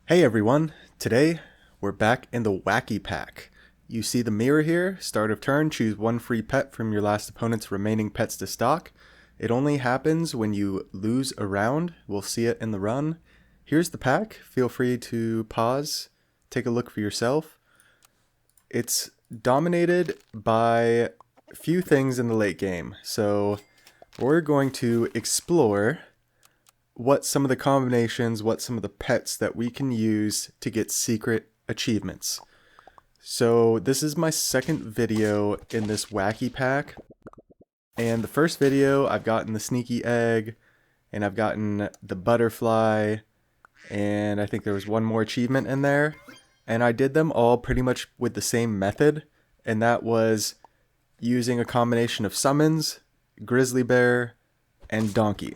Hey everyone, today we're back in the Wacky Pack. You see the mirror here, start of turn, choose one free pet from your last opponent's remaining pets to stock. It only happens when you lose a round, we'll see it in the run. Here's the pack, feel free to pause, take a look for yourself. It's dominated by a few things in the late game, so we're going to explore what some of the combinations, what some of the pets that we can use to get secret achievements. So this is my second video in this Wacky Pack. And the first video, I've gotten the sneaky egg, and I've gotten the butterfly, and I think there was one more achievement in there. And I did them all pretty much with the same method, and that was using a combination of summons, grizzly bear, and donkey.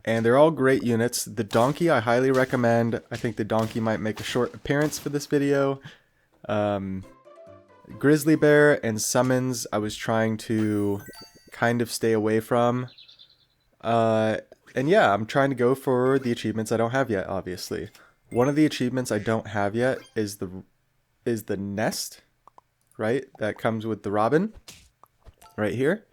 And they're all great units. The donkey I highly recommend. I think the donkey might make a short appearance for this video. Grizzly bear and summons I was trying to kind of stay away from. And yeah, I'm trying to go for the achievements I don't have yet, obviously. One of the achievements I don't have yet is the nest, right? That comes with the robin, right here.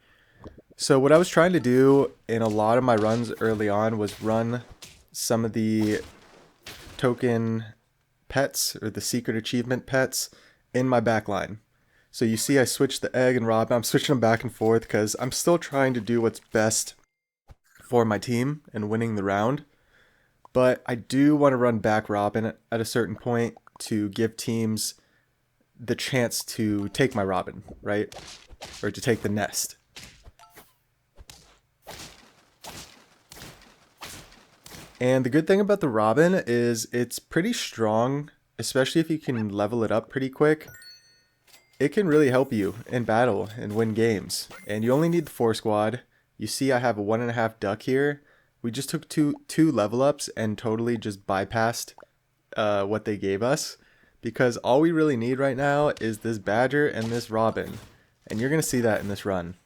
So what I was trying to do in a lot of my runs early on was run some of the token pets or the secret achievement pets in my backline. So you see I switched the egg and robin. I'm switching them back and forth because I'm still trying to do what's best for my team and winning the round. But I do want to run back robin at a certain point to give teams the chance to take my robin, right? Or to take the nest. And the good thing about the robin is it's pretty strong, especially if you can level it up pretty quick. It can really help you in battle and win games. And you only need the 4 squad. You see I have a 1.5 duck here. We just took two level ups and totally just bypassed what they gave us. Because all we really need right now is this badger and this robin. And you're going to see that in this run.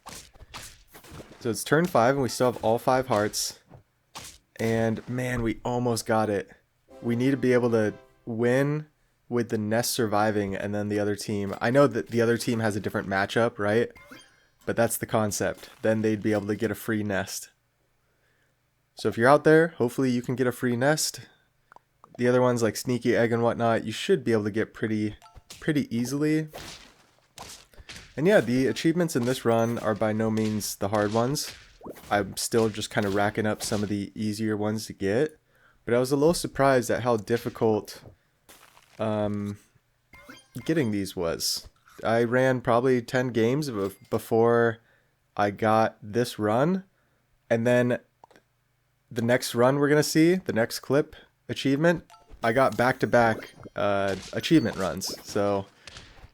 So it's turn 5 and we still have all 5 hearts. And man, we almost got it. We need to be able to win with the nest surviving and then the other team. I know that the other team has a different matchup, right? But that's the concept. Then they'd be able to get a free nest. So if you're out there, hopefully you can get a free nest. The other ones like sneaky egg and whatnot, you should be able to get pretty easily. And yeah, the achievements in this run are by no means the hard ones. I'm still just kind of racking up some of the easier ones to get. But I was a little surprised at how difficult getting these was. I ran probably 10 games before I got this run. And then the next run we're going to see, the next clip, achievement, I got back-to-back achievement runs. So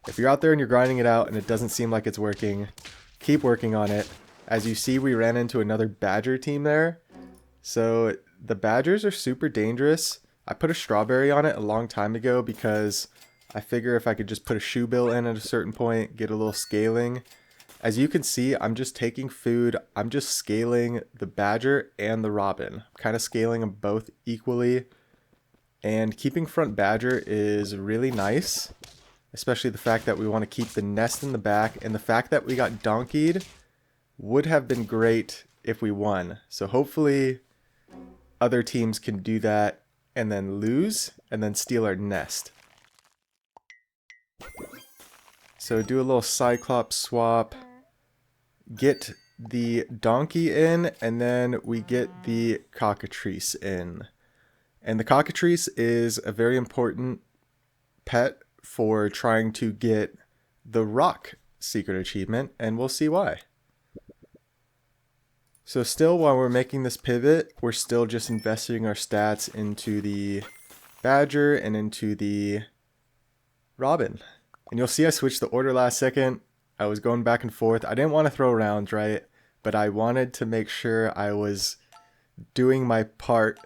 if you're out there and you're grinding it out and it doesn't seem like it's working, keep working on it. As you see, we ran into another badger team there. So the badgers are super dangerous. I put a strawberry on it a long time ago because I figure if I could just put a shoe bill in at a certain point, get a little scaling. As you can see, I'm just taking food. I'm just scaling the badger and the robin. I'm kind of scaling them both equally. And keeping front badger is really nice. Especially the fact that we want to keep the nest in the back. And the fact that we got donkeyed would have been great if we won. So hopefully other teams can do that and then lose and then steal our nest. So do a little Cyclops swap, get the donkey in, and then we get the Cockatrice in. And the Cockatrice is a very important pet for trying to get the rock secret achievement, and we'll see why. So still, while we're making this pivot, we're still just investing our stats into the badger and into the robin. And you'll see I switched the order last second. I was going back and forth. I didn't want to throw rounds, right? But I wanted to make sure I was doing my part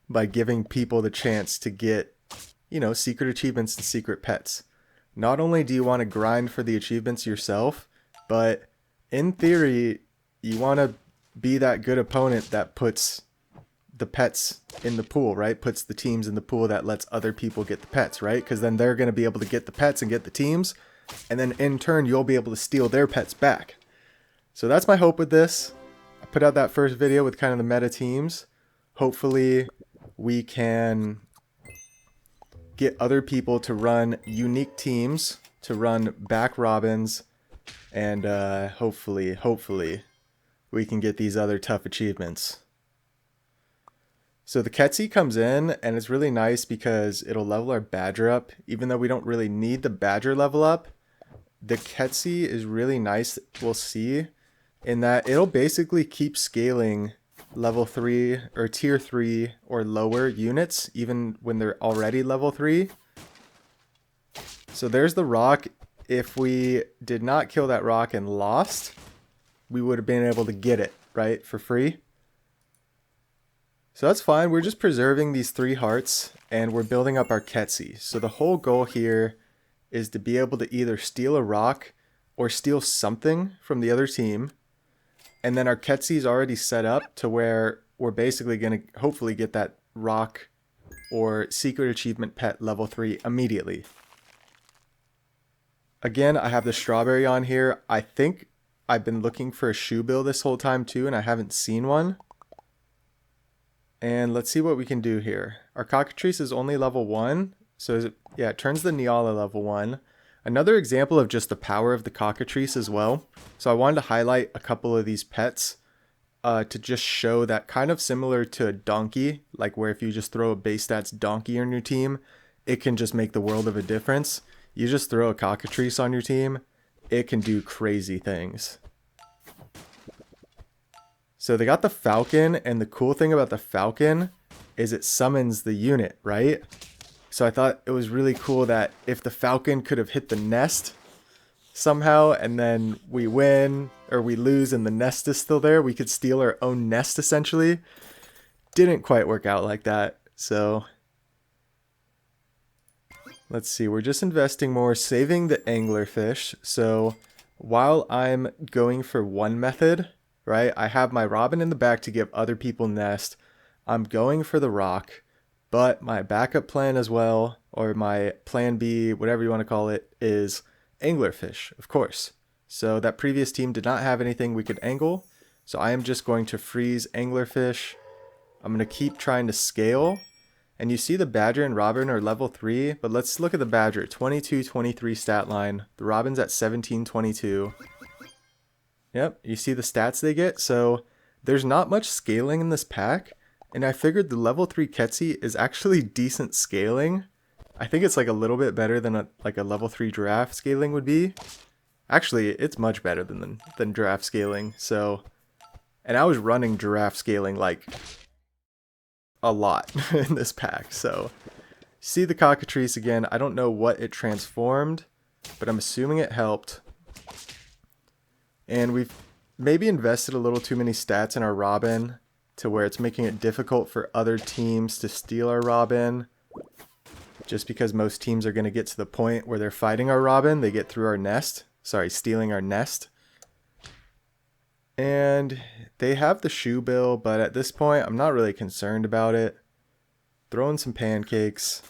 by giving people the chance to get, secret achievements and secret pets. Not only do you want to grind for the achievements yourself, but in theory, you want to be that good opponent that puts the pets in the pool, right? Puts the teams in the pool that lets other people get the pets, right? Because then they're going to be able to get the pets and get the teams. And then in turn, you'll be able to steal their pets back. So that's my hope with this. I put out that first video with kind of the meta teams. Hopefully we can get other people to run unique teams, to run back robins, and hopefully we can get these other tough achievements. So the Ketsi comes in, and it's really nice because it'll level our Badger up. Even though we don't really need the Badger level up, the Ketsi is really nice, we'll see, in that it'll basically keep scaling level 3 or tier 3 or lower units, even when they're already level 3. So there's the rock. If we did not kill that rock and lost, we would have been able to get it, right, for free. So that's fine. We're just preserving these 3 hearts and we're building up our Ketsi. So the whole goal here is to be able to either steal a rock or steal something from the other team. And then our Ketsi is already set up to where we're basically going to hopefully get that rock or secret achievement pet level 3 immediately. Again, I have the strawberry on here. I think I've been looking for a shoe bill this whole time too, and I haven't seen one. And let's see what we can do here. Our Cockatrice is only level 1. So yeah, it turns the Nyala level 1. Another example of just the power of the Cockatrice as well. So I wanted to highlight a couple of these pets to just show that kind of similar to a donkey, like where if you just throw a base stats donkey on your team, it can just make the world of a difference. You just throw a Cockatrice on your team, it can do crazy things. So they got the Falcon, and the cool thing about the Falcon is it summons the unit, right? So I thought it was really cool that if the Falcon could have hit the nest somehow, and then we win, or we lose and the nest is still there, we could steal our own nest essentially. Didn't quite work out like that, so let's see, we're just investing more, saving the anglerfish. So while I'm going for one method, right, I have my robin in the back to give other people nest. I'm going for the rock, but my backup plan as well, or my plan B, whatever you want to call it, is anglerfish, of course. So that previous team did not have anything we could angle, so I am just going to freeze anglerfish. I'm going to keep trying to scale. And you see the Badger and Robin are level 3, but let's look at the Badger. 22-23 stat line. The Robin's at 17-22. Yep, you see the stats they get? So there's not much scaling in this pack, and I figured the level 3 Ketsi is actually decent scaling. I think it's like a little bit better than like a level 3 giraffe scaling would be. Actually, it's much better than giraffe scaling. So, and I was running giraffe scaling like a lot in this pack. So see the Cockatrice again. I don't know what it transformed, but I'm assuming it helped. And we've maybe invested a little too many stats in our Robin to where it's making it difficult for other teams to steal our Robin. Just because most teams are going to get to the point where they're fighting our Robin, they get through our nest. Sorry, stealing our nest. And they have the shoe bill, but at this point, I'm not really concerned about it. Throw in some pancakes.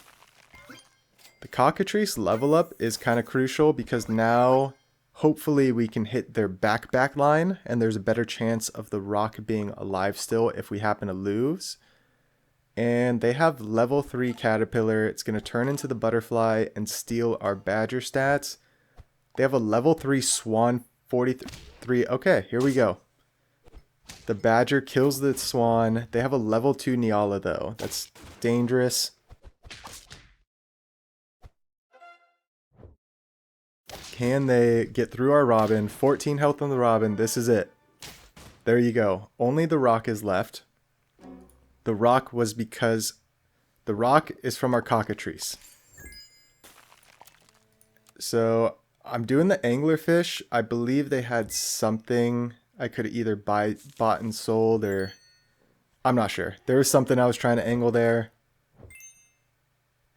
The Cockatrice level up is kind of crucial because now, hopefully, we can hit their back line, and there's a better chance of the rock being alive still if we happen to lose. And they have level 3 Caterpillar. It's going to turn into the butterfly and steal our Badger stats. They have a level 3 Swan 43. Okay, here we go. The Badger kills the Swan. They have a level 2 Nyala though. That's dangerous. Can they get through our Robin? 14 health on the Robin. This is it. There you go. Only the rock is left. The rock was because the rock is from our Cockatrice. So I'm doing the anglerfish. I believe they had something I could either bought and sold, or I'm not sure. There was something I was trying to angle there.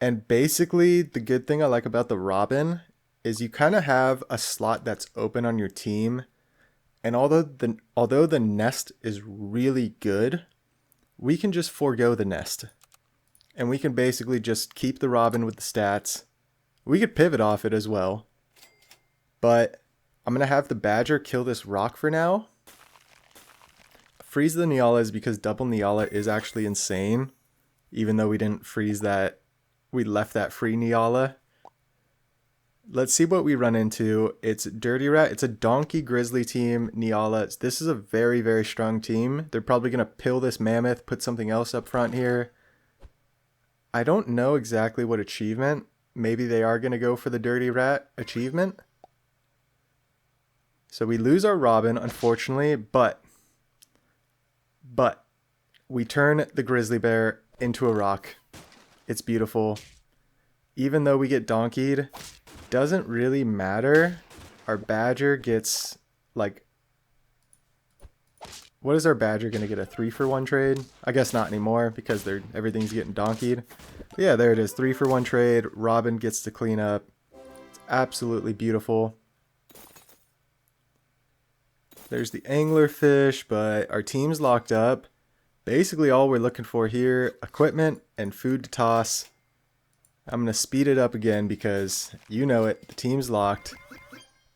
And basically the good thing I like about the Robin is you kind of have a slot that's open on your team. And although the nest is really good, we can just forego the nest. And we can basically just keep the robin with the stats. We could pivot off it as well. But I'm going to have the badger kill this rock for now. Freeze the Nyala is because double Nyala is actually insane. Even though we didn't freeze that, we left that free Nyala. Let's see what we run into. It's Dirty Rat. It's a Donkey Grizzly team, Nyala. This is a very, very strong team. They're probably going to pill this mammoth, put something else up front here. I don't know exactly what achievement. Maybe they are going to go for the Dirty Rat achievement. So we lose our Robin, unfortunately, but we turn the Grizzly Bear into a rock. It's beautiful. Even though we get donkeyed, doesn't really matter. Our Badger gets, like, what is our Badger going to get, a 3-for-1 trade? I guess not anymore because everything's getting donkeyed. But yeah, there it is, 3-for-1 trade. Robin gets to clean up. It's absolutely beautiful. There's the anglerfish, but our team's locked up. Basically all we're looking for here, equipment and food to toss. I'm going to speed it up again because you know it, the team's locked.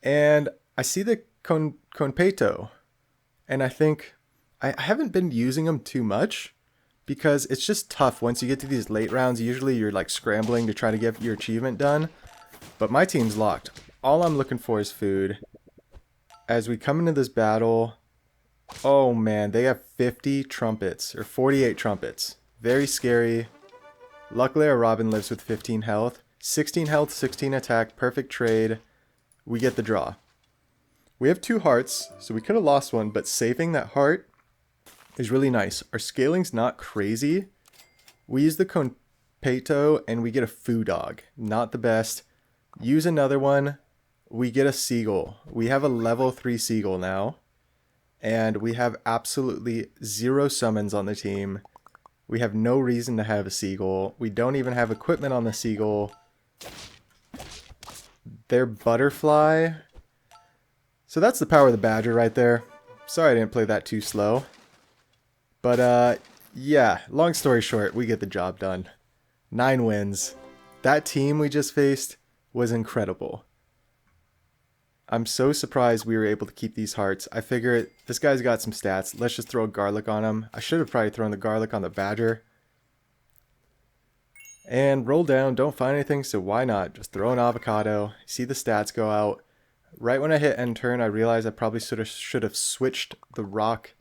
And I see the Conpeto, and I think I haven't been using them too much because it's just tough once you get to these late rounds. Usually you're like scrambling to try to get your achievement done, but my team's locked. All I'm looking for is food. As we come into this battle, oh man, they have 50 trumpets, or 48 trumpets. Very scary. Luckily our Robin lives with 15 health. 16 health, 16 attack, perfect trade. We get the draw. We have 2 hearts, so we could have lost one, but saving that heart is really nice. Our scaling's not crazy. We use the Conpeto and we get a Foo Dog. Not the best. Use another one. We get a Seagull. We have a level 3 Seagull now. And we have absolutely 0 summons on the team. We have no reason to have a Seagull. We don't even have equipment on the Seagull. Their Butterfly. So that's the power of the Badger right there. Sorry I didn't play that too slow. But yeah, long story short, we get the job done. 9 wins. That team we just faced was incredible. I'm so surprised we were able to keep these hearts. I figure this guy's got some stats. Let's just throw garlic on him. I should have probably thrown the garlic on the Badger. And roll down, don't find anything, so why not? Just throw an avocado. See the stats go out. Right when I hit end turn, I realized I probably should have switched the rock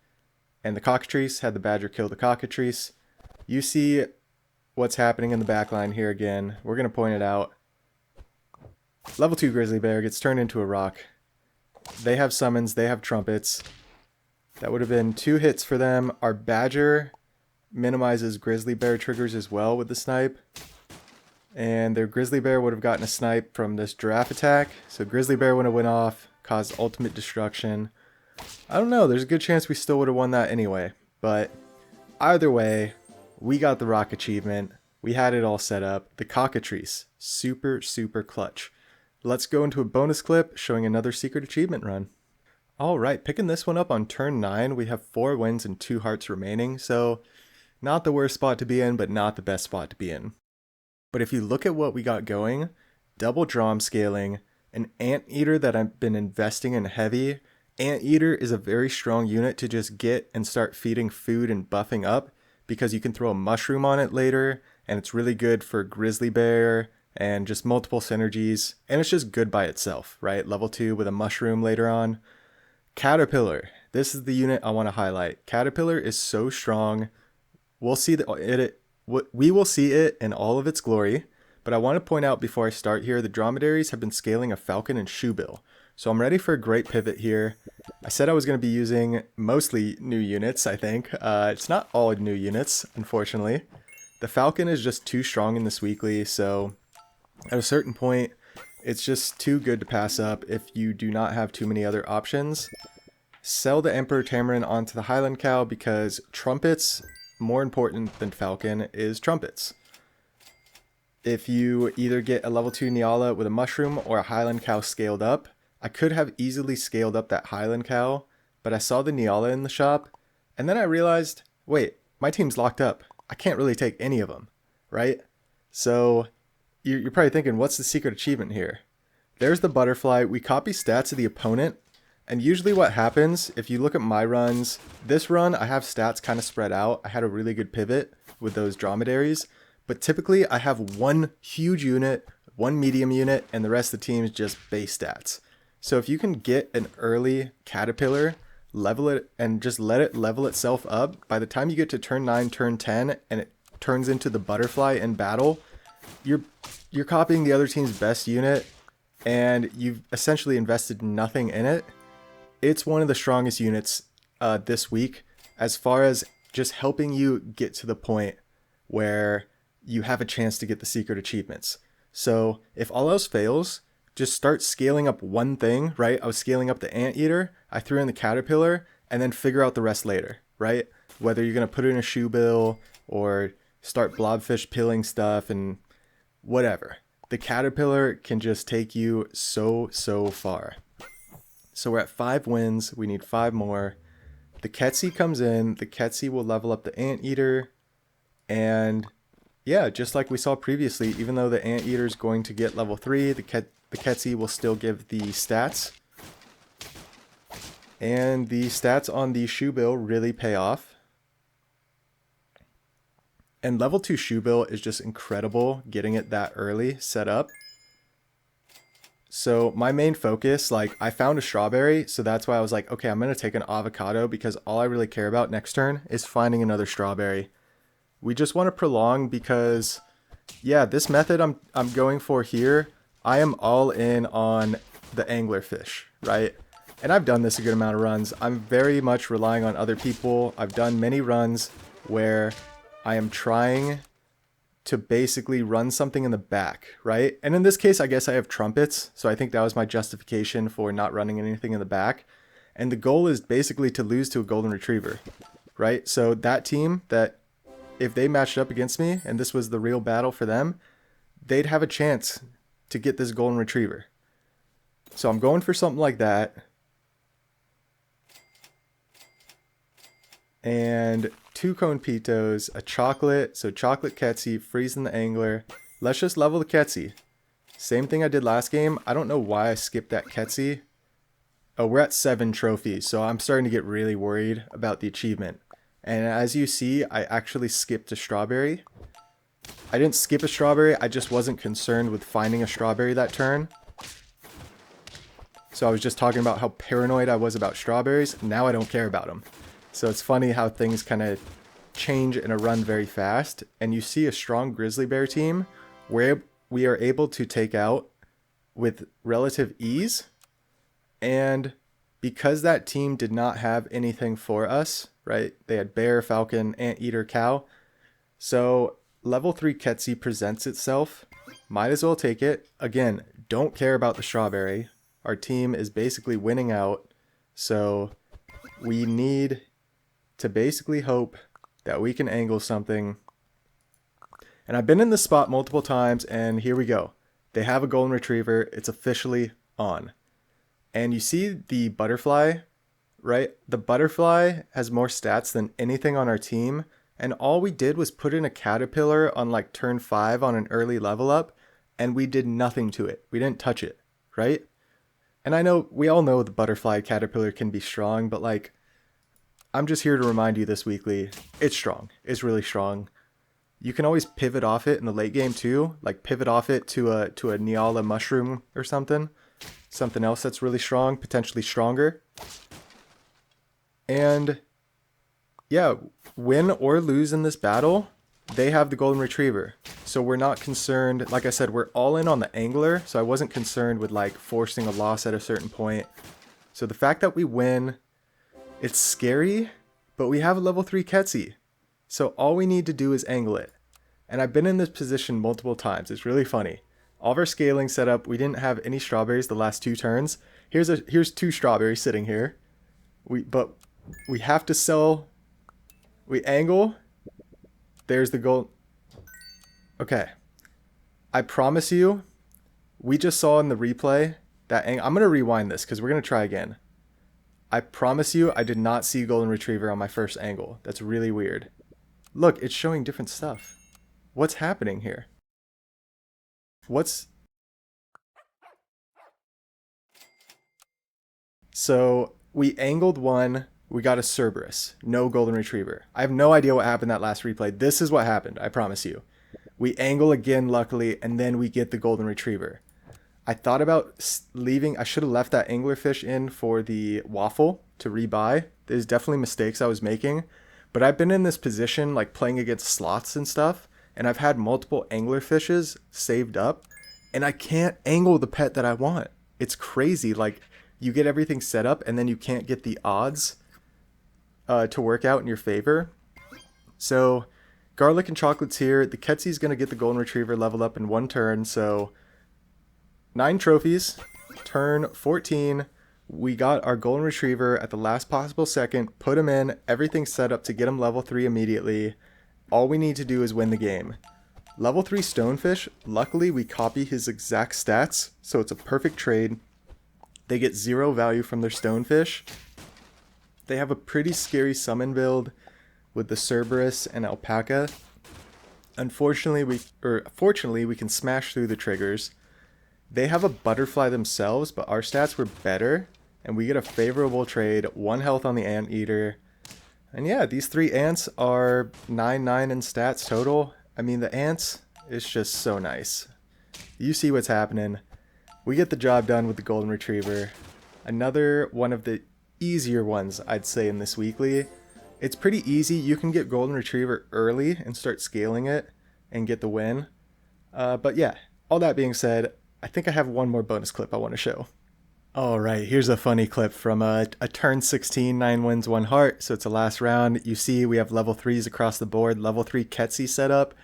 and the Cockatrice, had the Badger kill the Cockatrice. You see what's happening in the back line here again. We're going to point it out. Level 2 Grizzly Bear gets turned into a rock. They have summons, they have trumpets. That would have been 2 hits for them. Our Badger minimizes Grizzly Bear triggers as well with the snipe. And their Grizzly Bear would have gotten a snipe from this giraffe attack. So Grizzly Bear would have went off, caused ultimate destruction. I don't know, there's a good chance we still would have won that anyway. But either way, we got the rock achievement. We had it all set up. The Cockatrice, super, super clutch. Let's go into a bonus clip showing another secret achievement run. Alright, picking this one up on turn 9, we have 4 wins and 2 hearts remaining, so not the worst spot to be in, but not the best spot to be in. But if you look at what we got going, double drum scaling, an anteater that I've been investing in heavy. Anteater is a very strong unit to just get and start feeding food and buffing up, because you can throw a mushroom on it later, and it's really good for Grizzly Bear, and just multiple synergies, and it's just good by itself, right? Level 2 with a mushroom later on. Caterpillar, this is the unit I want to highlight. Caterpillar is so strong. We'll see we will see it in all of its glory, but I want to point out before I start here, the dromedaries have been scaling a falcon and shoebill. So I'm ready for a great pivot here. I said I was going to be using mostly new units, I think. It's not all new units, unfortunately. The falcon is just too strong in this weekly, so at a certain point, it's just too good to pass up if you do not have too many other options. Sell the Emperor Tamarin onto the Highland Cow because trumpets, more important than falcon, is trumpets. If you either get a level 2 Nyala with a mushroom or a Highland Cow scaled up, I could have easily scaled up that Highland Cow, but I saw the Nyala in the shop, and then I realized, wait, my team's locked up. I can't really take any of them, right? So you're probably thinking, what's the secret achievement here? There's the butterfly. We copy stats of the opponent. And usually what happens, if you look at my runs, this run, I have stats kind of spread out. I had a really good pivot with those dromedaries. But typically, I have one huge unit, one medium unit, and the rest of the team is just base stats. So if you can get an early caterpillar, level it, and just let it level itself up, by the time you get to turn 9, turn 10, and it turns into the butterfly in battle, you're copying the other team's best unit, and you've essentially invested nothing in it. It's one of the strongest units this week as far as just helping you get to the point where you have a chance to get the secret achievements. So if all else fails, just start scaling up one thing, right? I was scaling up the anteater, I threw in the caterpillar, and then figure out the rest later, right? Whether you're going to put it in a shoe bill or start blobfish pilling stuff and whatever. The caterpillar can just take you so far. So we're at 5 wins. We need 5 more. The Ketsi comes in. The Ketsi will level up the anteater. And yeah, just like we saw previously, even though the anteater is going to get level 3, the Ketsi will still give the stats. And the stats on the shoe bill really pay off. And level 2 shoe bill is just incredible getting it that early set up. So my main focus, like I found a strawberry, so that's why I was like, okay, I'm going to take an avocado because all I really care about next turn is finding another strawberry. We just want to prolong because, yeah, this method I'm going for here, I am all in on the anglerfish, right? And I've done this a good amount of runs. I'm very much relying on other people. I've done many runs where I am trying to basically run something in the back, right? And in this case, I guess I have trumpets, so I think that was my justification for not running anything in the back. And the goal is basically to lose to a golden retriever, right? So that team that, if they matched up against me and this was the real battle for them, they'd have a chance to get this golden retriever. So I'm going for something like that. And 2 cone pitos, a chocolate, so chocolate Ketsi, freezing the angler. Let's just level the Ketsi. Same thing I did last game. I don't know why I skipped that Ketsi. Oh, we're at 7 trophies, so I'm starting to get really worried about the achievement. And as you see, I actually skipped a strawberry. I didn't skip a strawberry, I just wasn't concerned with finding a strawberry that turn. So I was just talking about how paranoid I was about strawberries. Now I don't care about them. So it's funny how things kind of change in a run very fast. And you see a strong grizzly bear team where we are able to take out with relative ease. And because that team did not have anything for us, right? They had bear, falcon, anteater, cow. So level 3 Ketsi presents itself. Might as well take it. Again, don't care about the strawberry. Our team is basically winning out. So we need to basically hope that we can angle something. And I've been in this spot multiple times, and here we go. They have a golden retriever. It's officially on. And you see the butterfly, right? The butterfly has more stats than anything on our team. And all we did was put in a caterpillar on like turn 5 on an early level up, and we did nothing to it. We didn't touch it, right? And I know, we all know the butterfly caterpillar can be strong, but like, I'm just here to remind you this weekly, it's strong. It's really strong. You can always pivot off it in the late game too, like pivot off it to a Nyala mushroom or something. Something else that's really strong, potentially stronger. And yeah, win or lose in this battle, they have the golden retriever. So we're not concerned, like I said, we're all in on the angler, so I wasn't concerned with like forcing a loss at a certain point. So the fact that we win, it's scary, but we have a level 3 Ketsi. So all we need to do is angle it. And I've been in this position multiple times. It's really funny. All of our scaling set up, we didn't have any strawberries the last 2 turns. Here's 2 strawberries sitting here. But we have to sell. We angle. There's the gold. Okay. I promise you, we just saw in the replay that I'm going to rewind this because we're going to try again. I promise you, I did not see golden retriever on my first angle. That's really weird. Look, it's showing different stuff. What's happening here? So we angled one, we got a Cerberus, no golden retriever. I have no idea what happened that last replay. This is what happened, I promise you. We angle again, luckily, and then we get the golden retriever. I thought about leaving, I should have left that anglerfish in for the waffle to rebuy. There's definitely mistakes I was making, but I've been in this position like playing against sloths and stuff, and I've had multiple anglerfishes saved up, and I can't angle the pet that I want. It's crazy, like you get everything set up and then you can't get the odds to work out in your favor. So garlic and chocolate's here. The Ketsy's going to get the golden retriever leveled up in one turn, so 9 trophies. Turn 14, we got our golden retriever at the last possible second, put him in, everything's set up to get him level 3 immediately. All we need to do is win the game. Level 3 stonefish, luckily we copy his exact stats, so it's a perfect trade. They get 0 value from their stonefish. They have a pretty scary summon build with the Cerberus and Alpaca. Fortunately, we can smash through the triggers. They have a butterfly themselves, but our stats were better, and we get a favorable trade, 1 health on the anteater. And yeah, these 3 ants are 9/9 in stats total. I mean, the ants is just so nice. You see what's happening. We get the job done with the golden retriever. Another one of the easier ones, I'd say, in this weekly. It's pretty easy. You can get golden retriever early and start scaling it and get the win. But yeah, all that being said, I think I have one more bonus clip I want to show. Alright, here's a funny clip from a turn 16, 9 wins, 1 heart. So it's a last round. You see we have level 3s across the board. Level 3 Ketsy set up,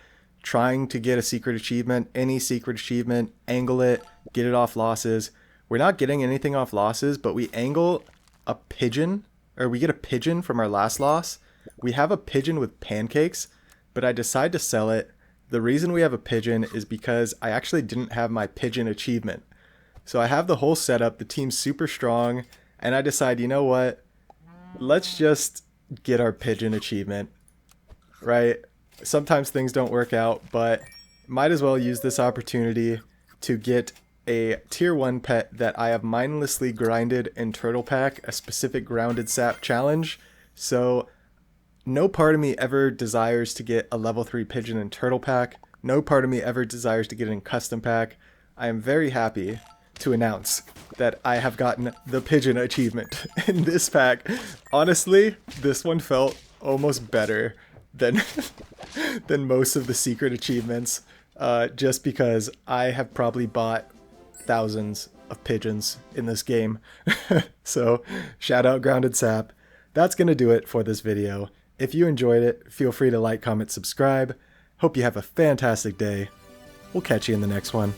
trying to get a secret achievement. Any secret achievement, angle it, get it off losses. We're not getting anything off losses, but we angle a pigeon, or we get a pigeon from our last loss. We have a pigeon with pancakes, but I decide to sell it. The reason we have a pigeon is because I actually didn't have my pigeon achievement. So I have the whole setup, the team's super strong, and I decide, you know what? Let's just get our pigeon achievement, right? Sometimes things don't work out, but might as well use this opportunity to get a tier 1 pet that I have mindlessly grinded in Turtle Pack, a specific grounded sap challenge. So no part of me ever desires to get a level 3 pigeon in Turtle Pack. No part of me ever desires to get it in Custom Pack. I am very happy to announce that I have gotten the pigeon achievement in this pack. Honestly, this one felt almost better than than most of the secret achievements, just because I have probably bought thousands of pigeons in this game. So shout out Grounded Sap. That's gonna do it for this video. If you enjoyed it, feel free to like, comment, subscribe. Hope you have a fantastic day. We'll catch you in the next one.